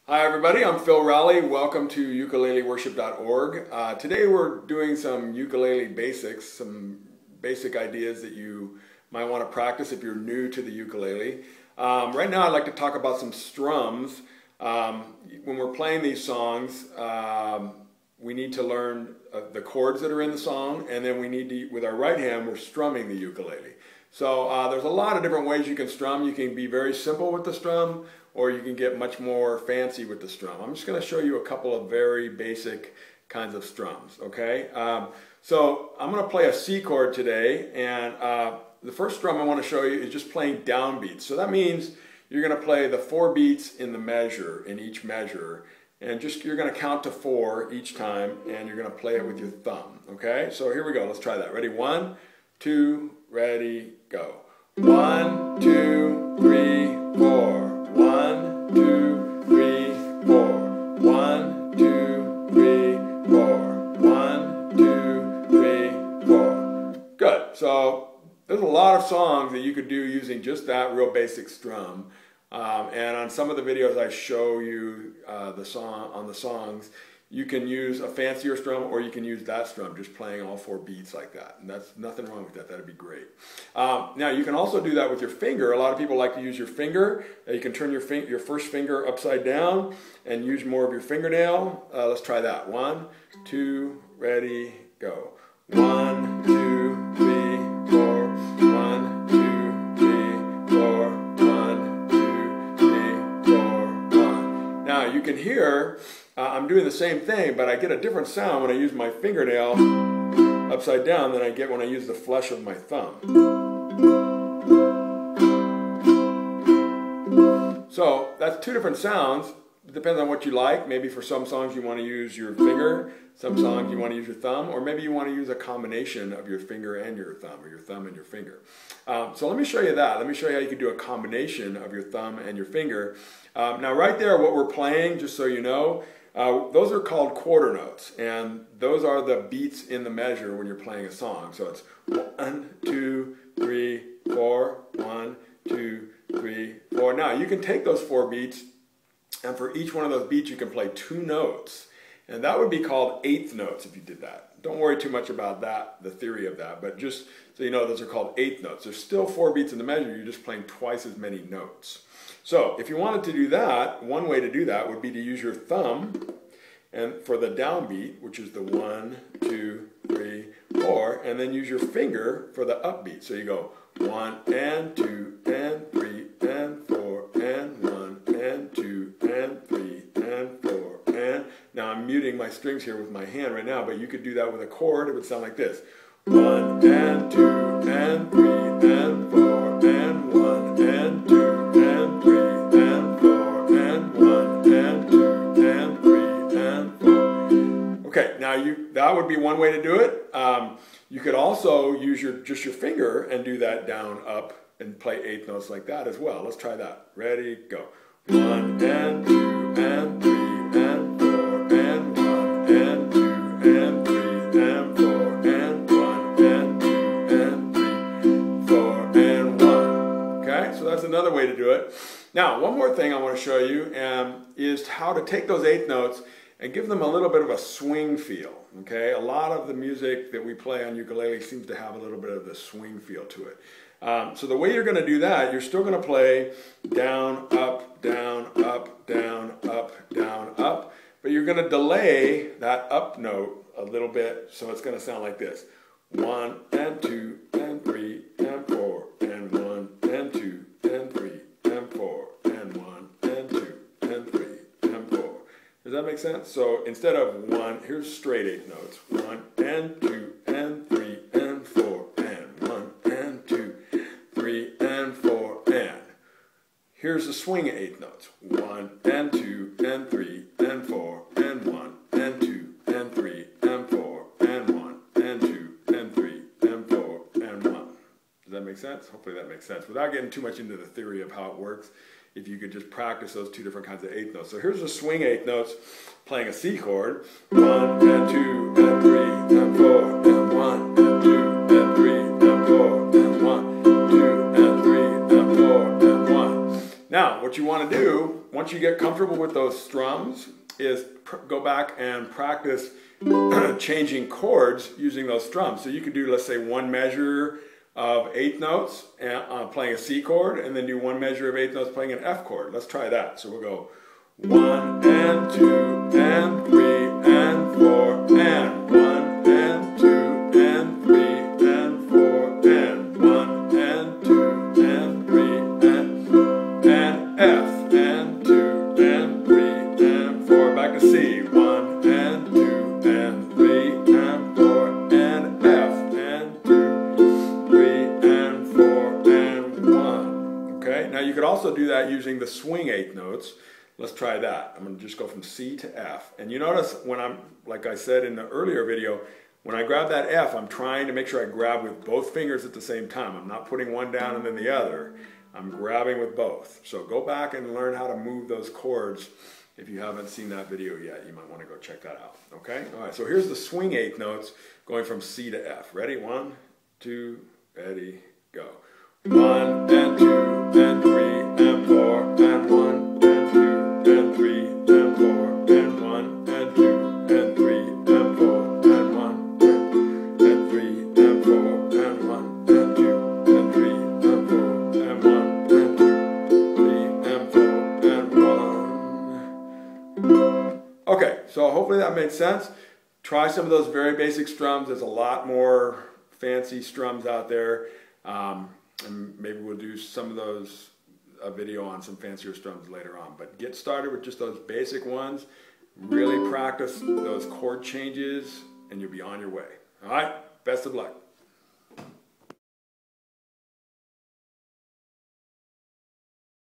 Hi everybody, I'm Phil Rowley. Welcome to ukuleleworship.org. Today we're doing some ukulele basics, some basic ideas that you might want to practice if you're new to the ukulele. Right now I'd like to talk about some strums. When we're playing these songs, we need to learn the chords that are in the song, and then we need to, with our right hand, we're strumming the ukulele. So there's a lot of different ways you can strum. You can be very simple with the strum, or you can get much more fancy with the strum. I'm just going to show you a couple of very basic kinds of strums, okay? So I'm going to play a C chord today, and the first strum I want to show you is just playing downbeats. So that means you're going to play the 4 beats in the measure, in each measure, and you're going to count to 4 each time, and you're going to play it with your thumb, okay? So here we go, let's try that. Ready? 1, 2, ready, go. 1, 2, 3, 4. 1, 2, 3, 4. 1, 2, 3, 4. 1, 2, 3, 4. Good. So there's a lot of songs that you could do using just that real basic strum. And on some of the videos I show you the songs, you can use a fancier strum, or you can use that strum, just playing all 4 beats like that. And that's nothing wrong with that. That'd be great. Now you can also do that with your finger. A lot of people like to use your finger. You can turn your first finger upside down and use more of your fingernail. Let's try that. 1, 2, ready, go. 1, 2, 3, 4. 1, 2, 3, 4. 1, 2, 3, 4. 1. Now you can hear I'm doing the same thing, but I get a different sound when I use my fingernail upside down than I get when I use the flesh of my thumb. So that's 2 different sounds. It depends on what you like. Maybe for some songs you want to use your finger, some songs you want to use your thumb, or maybe you want to use a combination of your finger and your thumb, or your thumb and your finger. So let me show you that. Let me show you how you can do a combination of your thumb and your finger. Now right there, what we're playing, just so you know, those are called quarter notes, and those are the beats in the measure when you're playing a song. So it's 1, 2, 3, 4, 1, 2, 3, 4. Now you can take those 4 beats, and for each one of those beats you can play 2 notes, and that would be called eighth notes if you did that. Don't worry too much about that, the theory of that, but just so you know, those are called eighth notes. There's still 4 beats in the measure, you're just playing twice as many notes. So if you wanted to do that, one way to do that would be to use your thumb and for the downbeat, which is the 1, 2, 3, 4, and then use your finger for the upbeat. So you go 1 and 2 and 3 and 4 and 1 and 2 and 3 and 4 and... Now I'm muting my strings here with my hand right now, but you could do that with a chord. It would sound like this. 1 and 2 and 3 and 4 and 1 and 2 and 3 and 4 and 1 and 2 and 3 and 4. Okay, now that would be one way to do it. You could also use just your finger and do that down, up, and play eighth notes like that as well. Let's try that. Ready, go. 1 and 2 and 3 and 4 and 1 and 2 and 3 and 4 and 1 and 2 and 3, 4 and 1. Okay, so that's another way to do it. Now, one more thing I want to show you is how to take those eighth notes and give them a little bit of a swing feel. Okay, a lot of the music that we play on ukulele seems to have a little bit of the swing feel to it. So the way you're going to do that, you're still going to play down, up, down, up, down, up, down, up, but you're going to delay that up note a little bit, so it's going to sound like this. 1 and 2 and 3 and 4 and 1 and 2 and 3 and 4 and 1 and 2 and 3 and 4. Does that make sense? So instead of 1, here's straight 8 notes. 1 and 2 and 3 and 4 and 1 and 2, 3 and 4 and. Here's the swing 8 notes. 1 and 2 and 3 and 4 and 1 and 2 and 3 and 4 and 1 and 2 and 3 and 4 and 1. Does that make sense? Hopefully that makes sense. Without getting too much into the theory of how it works, if you could just practice those 2 different kinds of eighth notes. So here's the swing 8 notes playing a C chord. 1 and 2 and 3 and 4 and 1 and 2 and 3 and 4 and 1, 2 and 3 and 4 and 1. Now what you want to do once you get comfortable with those strums, is go back and practice changing chords using those strums. So you could do, let's say, one measure of eighth notes and, playing a C chord, and then do one measure of eighth notes playing an F chord. Let's try that. So we'll go 1 and 2 and 3 and 4 and 1 and 2 and 3 and 4 and 1 and 2 and 3 and F and 2 and 3 and 4. Back to C. 1 and 2 and 3 and 4 and F and 2, 3 and 4 and 1. Okay. Now you could also do that using the swing eighth notes. Let's try that. I'm going to just go from C to F. And you notice when I'm, like I said in the earlier video, when I grab that F, I'm trying to make sure I grab with both fingers at the same time. I'm not putting one down and then the other. I'm grabbing with both. So go back and learn how to move those chords. If you haven't seen that video yet, you might want to go check that out. Okay? All right, so here's the swing eighth notes going from C to F. Ready? 1, 2, ready, go. 1 and 2 and 3 and 4 and 1. And 3 and 4 and 1 and 2 and 3 and 4 and 1 and 3 and 4 and 1 and 2 and 3 and 4 and 1 and 2, 3 and 4 and 1. Okay, so hopefully that made sense. Try some of those very basic strums. There's a lot more fancy strums out there, and maybe we'll do some of those. A video on some fancier strums later on, but get started with just those basic ones. Really practice those chord changes and you'll be on your way. All right, best of luck.